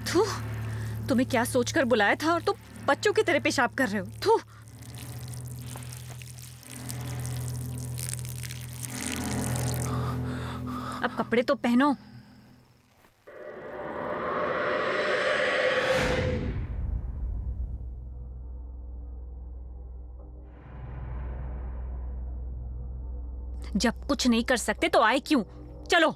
थू, तुम्हें क्या सोचकर बुलाया था और तुम बच्चों की तरह पेशाब कर रहे हो। थू। अब कपड़े तो पहनो। जब कुछ नहीं कर सकते तो आए क्यों? चलो।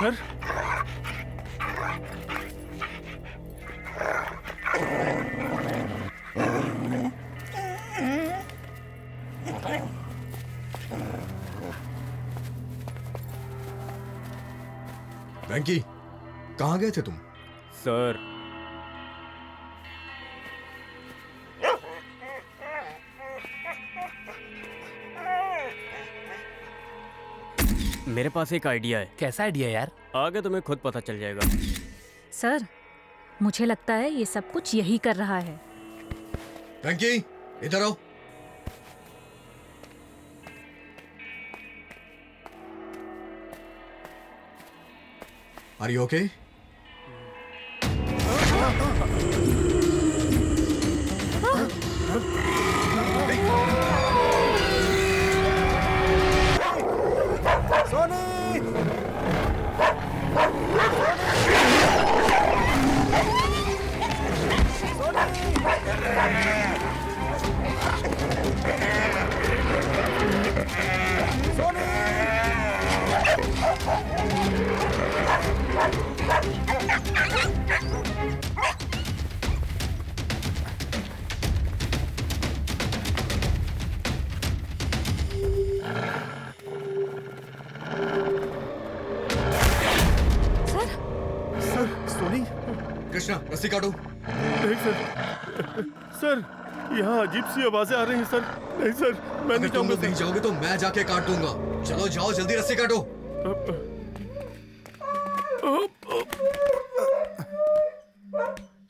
सर, वेंकी, कहाँ गए थे तुम? सर मेरे पास एक आइडिया है। कैसा आइडिया यार? आगे तुम्हें खुद पता चल जाएगा। सर, मुझे लगता है ये सब कुछ यही कर रहा है। वेंकी, इधर आओ। Are you okay? कृष्णा, रस्सी काटो। नहीं सर, सर यहाँ अजीब सी आवाजें आ रही हैं सर। नहीं सर, मैं अगर नहीं तुम लोग जाऊंगा। नहीं जाओगे तो मैं जाके काट दूंगा। चलो जाओ, जल्दी रस्सी काटो।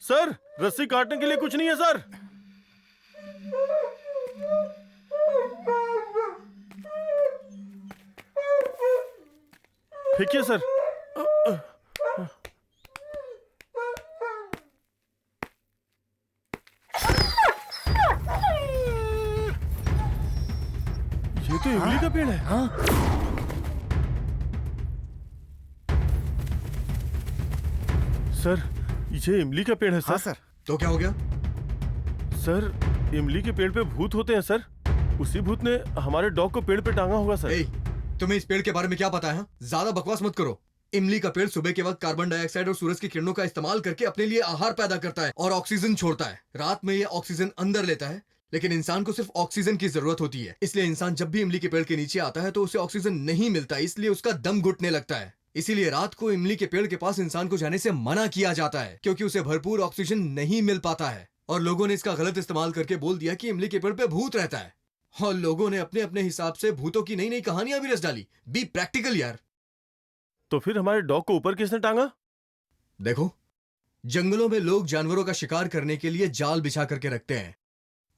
सर, रस्सी काटने के लिए कुछ नहीं है सर। फेंकिए सर। ये तो इमली का पेड़ है। हाँ सर, ये इमली का पेड़ है सर। हाँ सर। तो क्या हो गया? सर, इमली के पेड़ पे भूत होते हैं सर। उसी भूत ने हमारे डॉग को पेड़ पे टांगा होगा सर। ए, तुम्हें इस पेड़ के बारे में क्या पता है? ज्यादा बकवास मत करो। इमली का पेड़ सुबह के वक्त कार्बन डाइऑक्साइड और सूरज की किरणों का इस्तेमाल करके अपने लिए आहार पैदा करता है और ऑक्सीजन छोड़ता है। रात में ये ऑक्सीजन अंदर लेता है, लेकिन इंसान को सिर्फ ऑक्सीजन की जरूरत होती है। इसलिए इंसान जब भी इमली के पेड़ के नीचे आता है तो उसे ऑक्सीजन नहीं मिलता, इसलिए उसका दम घुटने लगता है। इसीलिए रात को इमली के पेड़ के पास इंसान को जाने से मना किया जाता है, क्योंकि उसे भरपूर ऑक्सीजन नहीं मिल पाता है। और लोगों ने इसका गलत इस्तेमाल करके बोल दिया कि इमली के पेड़ पे भूत रहता है, और लोगों ने अपने अपने हिसाब से भूतों की नई नई कहानियां भी रच डाली। बी प्रैक्टिकल यार। तो फिर हमारे डॉग को ऊपर किसने टांगा? देखो, जंगलों में लोग जानवरों का शिकार करने के लिए जाल बिछा करके रखते हैं,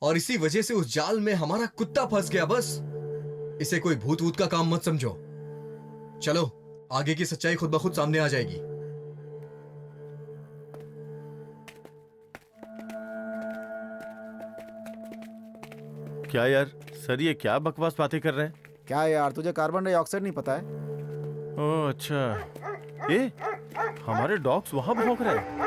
और इसी वजह से उस जाल में हमारा कुत्ता फंस गया। बस इसे कोई भूत वूत का काम मत समझो। चलो, आगे की सच्चाई खुद ब खुद सामने आ जाएगी। क्या यार सर, ये क्या बकवास बातें कर रहे हैं? क्या यार, तुझे कार्बन डाइऑक्साइड नहीं पता है? ओह अच्छा, ए हमारे डॉग्स वहां भौंक रहे हैं।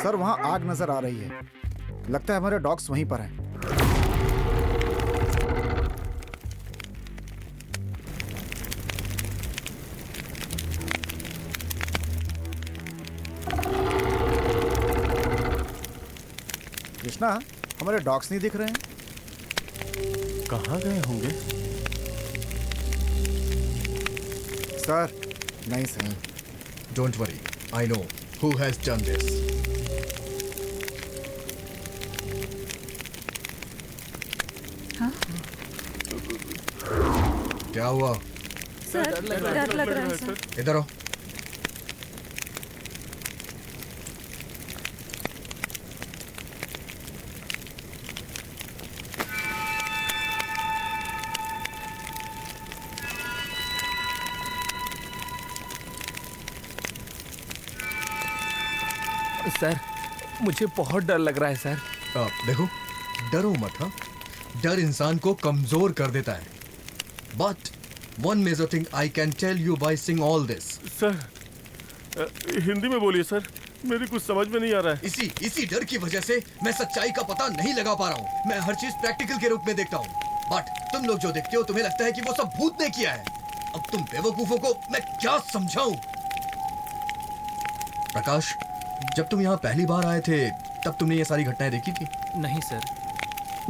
सर वहाँ आग नजर आ रही है, लगता है हमारे डॉग्स वहीं पर हैं। कृष्णा, हमारे डॉग्स नहीं दिख रहे हैं। कहाँ गए होंगे? सर नहीं सही। Don't worry, I know who has done this. हाँ? क्या हुआ? सर डर लग रहा है सर। इधर आओ। सर मुझे बहुत डर लग रहा है सर। देखो, डरो मत। हाँ, डर इंसान को कमजोर कर देता है। But one major thing I can tell you by seeing all this. Sir Hindi में बोलिए सर, मेरी कुछ समझ में नहीं आ रहा है। इसी डर की वजह से मैं सच्चाई का पता नहीं लगा पा रहा हूँ। मैं हर चीज प्रैक्टिकल के रूप में देखता हूँ, बट तुम लोग जो देखते हो तुम्हें लगता है कि वो सब भूत ने किया है। अब तुम बेवकूफों को मैं क्या समझाऊं? प्रकाश, जब तुम यहाँ पहली बार आए थे तब तुमने ये सारी घटनाएं देखी थी? नहीं सर।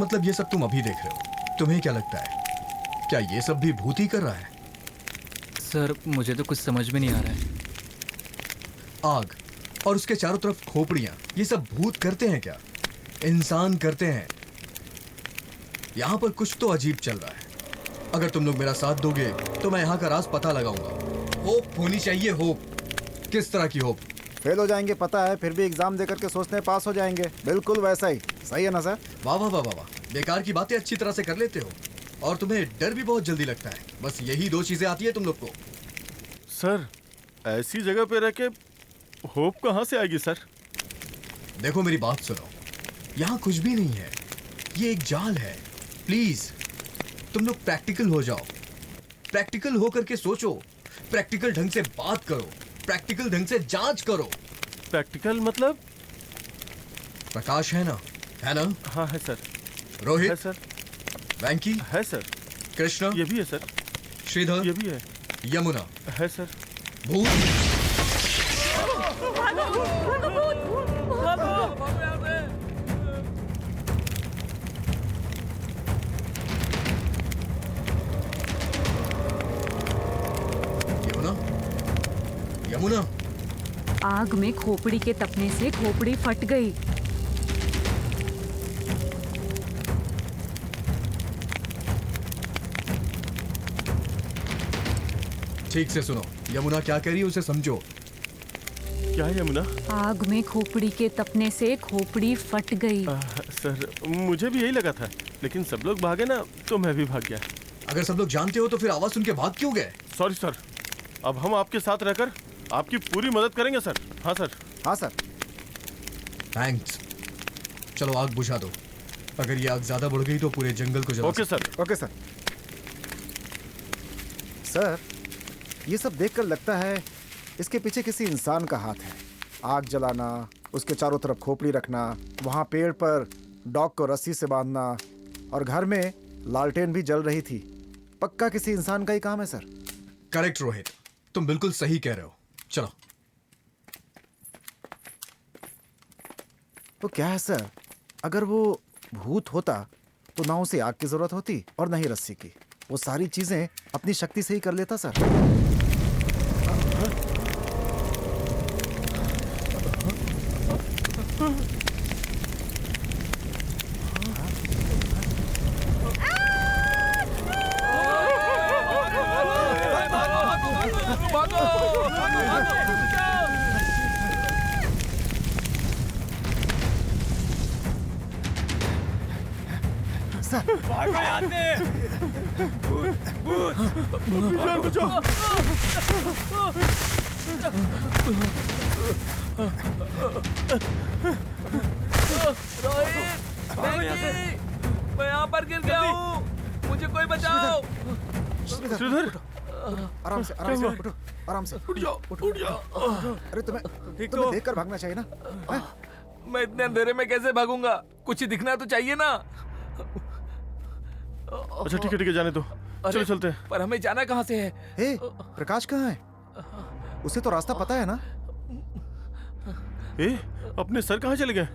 मतलब ये सब तुम अभी देख रहे हो। तुम्हें क्या लगता है, क्या ये सब भी भूत ही कर रहा है? सर मुझे तो कुछ समझ में नहीं आ रहा है। आग और उसके चारों तरफ खोपड़ियां, ये सब भूत करते हैं क्या? इंसान करते हैं। यहाँ पर कुछ तो अजीब चल रहा है। अगर तुम लोग मेरा साथ दोगे तो मैं यहाँ का राज पता लगाऊंगा। होप होनी चाहिए, होप। किस तरह की होप? फेल हो जाएंगे पता है, फिर भी एग्जाम देकर के सोचते हैं पास हो जाएंगे। बिल्कुल वैसा ही। सही है ना सर? वाह वाह वाह वाह वाह, बेकार की बातें अच्छी तरह से कर लेते हो और तुम्हें डर भी बहुत जल्दी लगता है। बस यही दो चीजें आती है तुम लोग को। सर ऐसी जगह पे रह के होप कहाँ से आएगी सर? देखो मेरी बात सुनो, यहाँ कुछ भी नहीं है, ये एक जाल है। प्लीज तुम लोग प्रैक्टिकल हो जाओ। प्रैक्टिकल होकर के सोचो, प्रैक्टिकल ढंग से बात करो, प्रैक्टिकल ढंग से जांच करो। प्रैक्टिकल मतलब? प्रकाश है ना? है ना? हाँ है सर। है रोहित, सर। वैंकी, है सर। कृष्णा, ये भी है सर। श्रीधर, ये भी है। यमुना, है सर। भूत। यमुना, यमुना, आग में खोपड़ी के तपने से खोपड़ी फट गई। ठीक से सुनो। यमुना क्या कह रही है उसे समझो। क्या है यमुना? आग में खोपड़ी के तपने से खोपड़ी फट गई। सर मुझे भी यही लगा था, लेकिन सब लोग भागे ना तो मैं भी भाग गया। अगर सब लोग जानते हो तो फिर आवाज सुन के भाग क्यों गए? सॉरी सर, अब हम आपके साथ रहकर आपकी पूरी मदद करेंगे सर। हाँ सर। हाँ सर। थैंक्स। चलो आग बुझा दो। अगर ये आग ज्यादा बढ़ गई तो पूरे जंगल को जला okay sir. Okay sir. Sir ये सब देखकर लगता है इसके पीछे किसी इंसान का हाथ है। आग जलाना, उसके चारों तरफ खोपड़ी रखना, वहाँ पेड़ पर डॉग को रस्सी से बांधना और घर में लालटेन भी जल रही थी। पक्का किसी इंसान का ही काम है सर। करेक्ट रोहित, तुम बिल्कुल सही कह रहे हो। चलो। तो क्या है सर, अगर वो भूत होता तो ना उसे आग की जरूरत होती और ना ही रस्सी की। वो सारी चीजें अपनी शक्ति से ही कर लेता सर। सर भागो यहाँ से। जान बचाओ। रोहित, मैं यहाँ पर गिर गया हूँ, मुझे कोई बचाओ। श्रीधर, आराम से उठो, आराम से उठ जाओ, उठ जाओ। अरे तुम्हें देखकर भागना चाहिए ना। हैं? मैं इतने अंधेरे में कैसे भागूंगा? कुछ ही दिखना तो चाहिए ना। अच्छा ठीक है जाने दो, चलो अरे, चलते हैं। पर हमें जाना कहाँ से है? हे, प्रकाश कहाँ है? उसे तो रास्ता पता है ना? अपने सर कहाँ चले गए?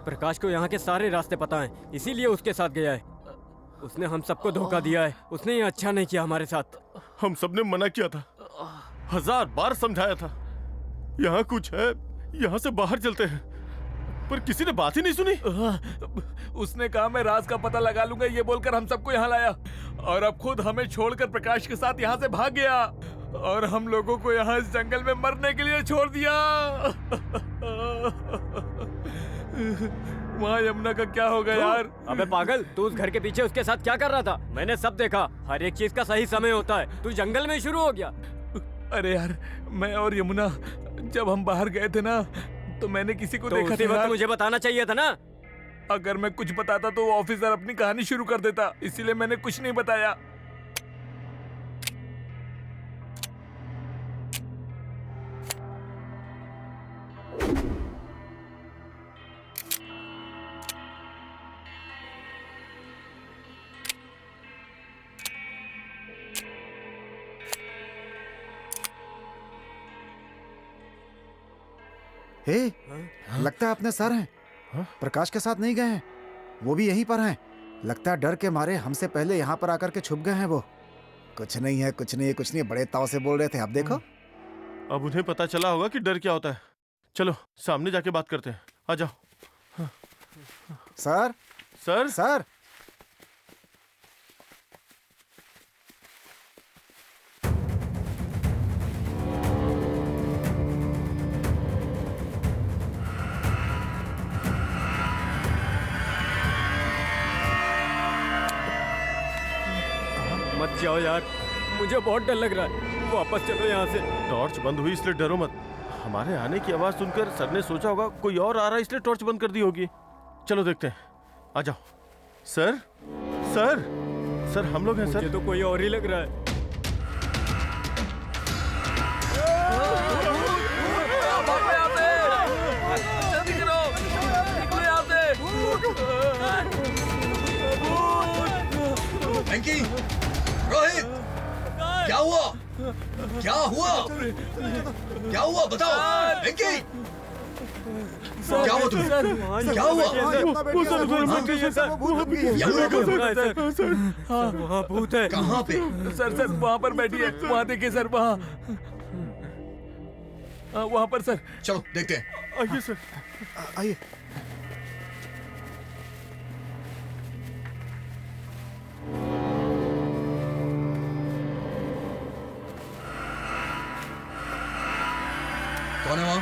प्रकाश को यहाँ के सारे रास्ते पता हैं, इसीलिए उसके साथ गया है। उसने हम सबको धोखा दिया है। उसने ये अच्छा नहीं किया हमारे साथ। हम सबने मना किया था, 1000 बार समझाया था, यहाँ कुछ है, यहाँ से बाहर चलते हैं, पर किसी ने बात ही नहीं सुनी। उसने कहा मैं राज का पता लगा लूंगा, ये बोलकर हम सबको यहाँ लाया, और अब खुद हमें छोड़कर प्रकाश के साथ यहाँ से भाग गया, और हम लोगों को यहाँ इस जंगल में मरने के लिए छोड़ दिया। वहाँ यमुना का क्या होगा यार? अबे पागल, तू उस घर के पीछे उसके साथ क्या कर रहा था? मैंने सब देखा। हर एक चीज का सही समय होता है। तू जंगल में शुरू हो गया। अरे यार, मैं और यमुना जब हम बाहर गए थे ना, तो मैंने किसी को तो देखा उसी था वक्त यार। मुझे बताना चाहिए था ना। अगर मैं कुछ बताता तो वो ऑफिसर अपनी कहानी शुरू कर देता, इसीलिए मैंने कुछ नहीं बताया। हे, लगता है अपने सर हैं। प्रकाश के साथ नहीं गए हैं, वो भी यहीं पर हैं। लगता है डर के मारे हमसे पहले यहाँ पर आकर के छुप गए हैं वो। कुछ नहीं है, कुछ नहीं है, कुछ नहीं है, बड़े ताव से बोल रहे थे। अब देखो। अब उन्हें पता चला होगा कि डर क्या होता है। चलो सामने जाके बात करते हैं, आ जाओ। सर, सर, सर, मत जाओ यार, मुझे बहुत डर लग रहा है। वापस चलो यहाँ से। टॉर्च बंद हुई इसलिए डरो मत। हमारे आने की आवाज सुनकर सर ने सोचा होगा कोई और आ रहा है, इसलिए टॉर्च बंद कर दी होगी। चलो देखते हैं, आ जाओ। सर, सर, सर हम लोग हैं मुझे सर। तो कोई और ही लग रहा है। जल्दी करो, निकलो यहाँ से। वेंकी, रोहित, क्या हुआ? क्या हुआ? क्या हुआ बताओ, वेंकी? क्या हुआ तुम्हें? क्या हुआ? वो सर, वो भूत बन गई है। यमुना कहाँ? सर, वहाँ भूत है। कहाँ पे? सर वहाँ पर बैठी है, वहाँ देखिए सर, वहाँ वहाँ पर सर। चलो देखते हैं। आइए सर। आइए। कौन है वहां?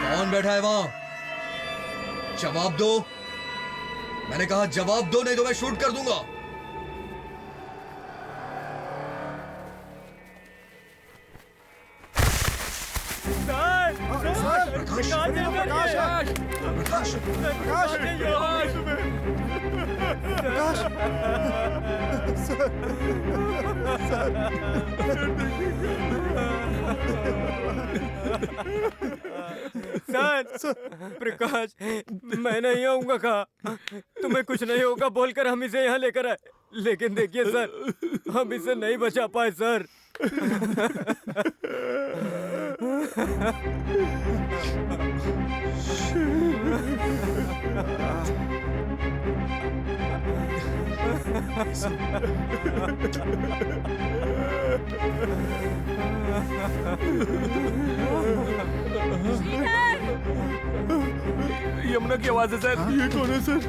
कौन बैठा है वहां? जवाब दो। मैंने कहा जवाब दो, नहीं तो मैं शूट कर दूंगा। प्रकाश, प्रकाश, सर, प्रकाश, मैं नहीं आऊंगा कहा। तुम्हें कुछ नहीं होगा बोलकर हम इसे यहाँ लेकर आए, लेकिन देखिए सर, हम इसे नहीं बचा पाए सर। यमुना की आवाज है सर। ये कौन है सर?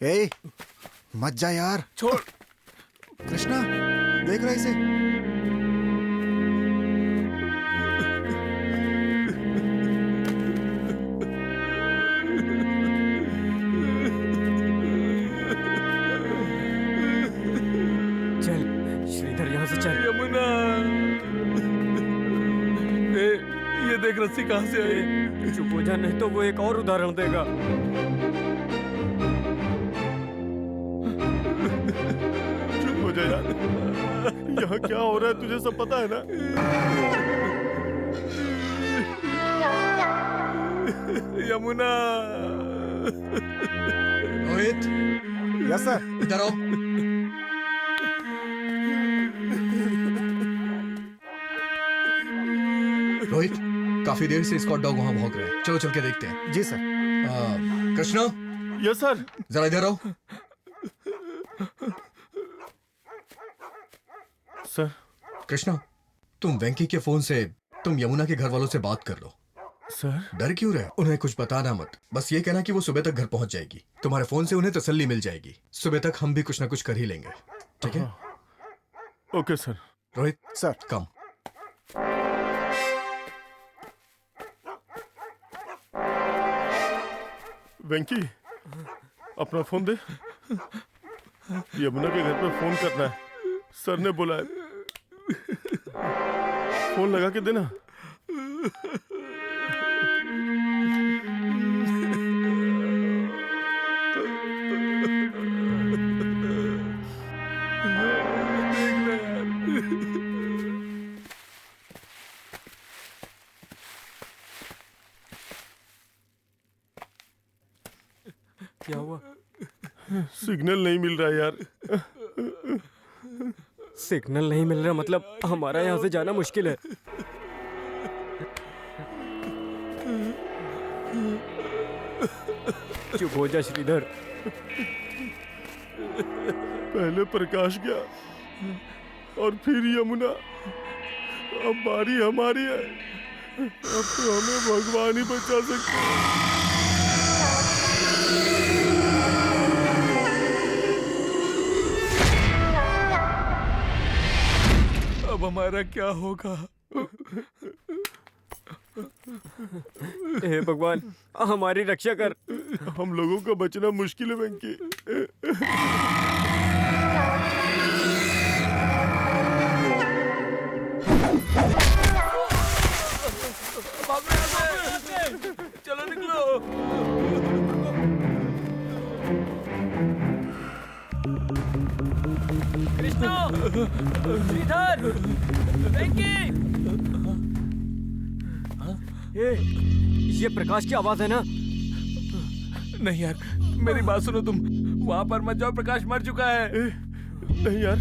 ए, मत जा यार। छोड़। कृष्णा, देख रहा है इसे? चल श्रीधर, यहाँ से चल। यमुना, ये देख रस्सी कहाँ से आई। चुप हो जा, नहीं तो वो एक और उदाहरण देगा। चुप हो जा यार। यहाँ क्या हो रहा है तुझे सब पता है ना? Yamuna, Rohit, yes sir. इधर आओ। रोहित, काफी देर से स्कॉट डॉग वहां भौंक रहे हैं। चलो चल के देखते हैं। जी सर। Krishna, yes sir. जरा इधर आओ। सर, कृष्णा, तुम वेंकी के फोन से तुम यमुना के घर वालों से बात कर लो। सर डर क्यों रहे? उन्हें कुछ बताना मत। बस ये कहना कि वो सुबह तक घर पहुंच जाएगी। तुम्हारे फोन से उन्हें तसल्ली मिल जाएगी। सुबह तक हम भी कुछ ना कुछ कर ही लेंगे, ठीक है? Okay sir. Rohit sir. Come. Venky, अपना फोन दे। यमुना के घर पे फोन करना है, सर ने बोला है। फोन लगा के देना। क्या हुआ? सिग्नल नहीं मिल रहा यार। सिग्नल नहीं मिल रहा मतलब हमारा यहाँ से जाना मुश्किल है। चुप हो जा श्रीधर। पहले प्रकाश गया और फिर यमुना। अब बारी हमारी है। अब तो हमें भगवान ही बचा सकते हैं। अब हमारा क्या होगा? हे भगवान, हमारी रक्षा कर। हम लोगों का बचना मुश्किल है वेंकी। चलो निकलो। कृष्णा, श्रीधर, वेंकी। ये प्रकाश की आवाज है ना? नहीं यार, मेरी बात सुनो तुम। वहां पर मत जाओ, प्रकाश मर चुका है। नहीं यार,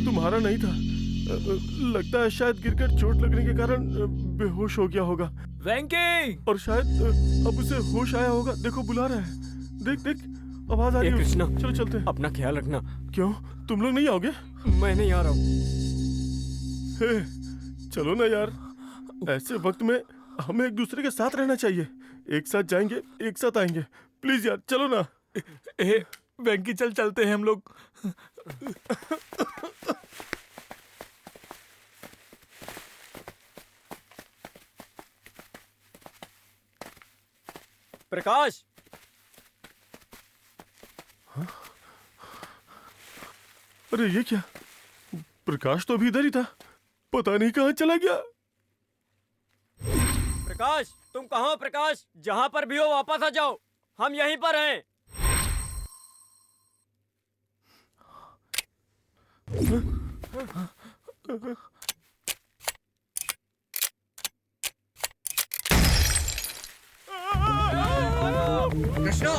तुम्हारा नहीं था। लगता है शायद गिरकर चोट लगने के कारण बेहोश हो गया होगा। वेंकी! और शायद अब उसे होश आया होगा। देखो बुला रहा है। देख देख, आवाज आ रही है। कृष्णा, चलो चलते हैं। अपना ख्याल रखना। क्यों, तुम लोग नहीं आओगे? मैं नहीं आ रहा हूँ। चलो ना यार, ऐसे वक्त में हमें एक दूसरे के साथ रहना चाहिए। एक साथ जाएंगे, एक साथ आएंगे। प्लीज यार चलो ना। वेंकी, चल चलते हैं हम लोग। प्रकाश! अरे ये क्या? प्रकाश तो अभी इधर ही था। पता नहीं कहाँ चला गया। प्रकाश, तुम कहाँ हो? प्रकाश, जहाँ पर भी हो वापस आ जाओ। हम यहीं पर हैं। कृष्णा,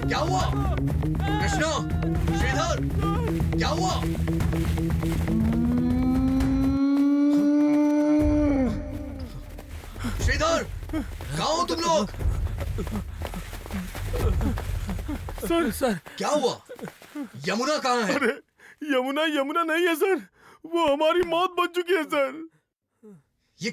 क्या हुआ? कृष्णा, श्रीधर, क्या हुआ? श्रीधर, कहाँ हो तुम लोग? सर क्या हुआ? यमुना कहाँ है? अरे यमुना यमुना नहीं है सर, वो हमारी मौत बन चुकी है सर। ये